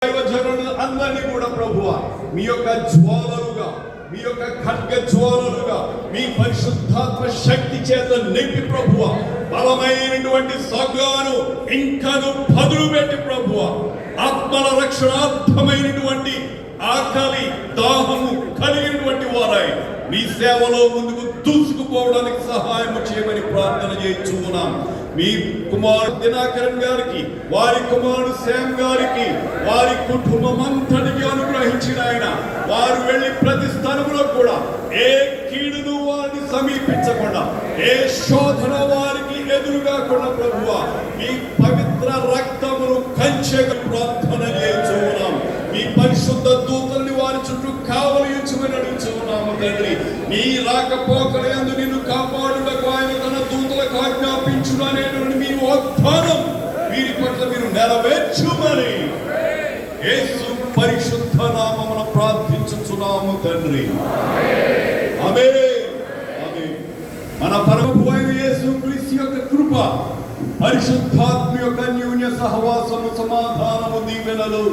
అందరినీ కూడా ప్రభువా మీ యొక్క జ్వాలలుగా, మీ యొక్క ఖడ్గ జ్వాలలుగా మీ పరిశుద్ధాత్మ శక్తి చేత నింపి ప్రభువా బలమైనటువంటి సగాను ఇంకను పదులు పెట్టి ప్రభువా ఆత్మల రక్షణార్థమైనటువంటి ఆకలి దాహము కలిగినటువంటి వారై మీ సేవలో ముందుకు దూసుకుపోవడానికి సహాయం చేయమని ప్రార్థన చేయించుకున్నాం. మీ కుమారుడు దినాకరన్ గారికి, వారి కుమారుడు శ్యామ్ గారికి, వారి కుటుంబం అంతటికి అనుగ్రహించిన ఆయన వారు వెళ్లి ప్రతి స్థలంలో కూడా ఏ కీడును వారిని సమీపించకుండా, ఏ శోధన వారికి ఎదురుగాకుండా ప్రభువా మీ పవిత్ర రక్తమును కంచెగా ప్రార్థన చేయించుకున్నాం. మీ పరిశుద్ధ దూతల్ని వారి చుట్టూ కావలించమని అడుగుతున్నాము తండ్రి. నీ రాకపోకలందు నిన్ను కాపాడుటకు ఆయన తన దూతలకు ఆజ్ఞాపించును అనేటువంటి మీ వాగ్దానం వీరి పట్ల మీరు నెరవేర్చుమని యేసు పరిశుద్ధ నామమున ప్రార్థించుచున్నాము తండ్రి. ఆమేన్. ఆమేన్. మన పరమ యేసు క్రీస్తు యొక్క కృప, పరిశుద్ధాత్మ యొక్క అన్యోన్య సహవాసము, సమాధానము, దీవెనలు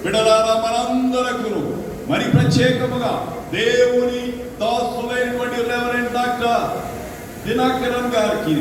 బిడలారా మనందరకు మరి ప్రత్యేకముగా దేవుని దాసులైనటువంటి రెవరెండ్ డాక్టర్ దినాకరన్ గారికి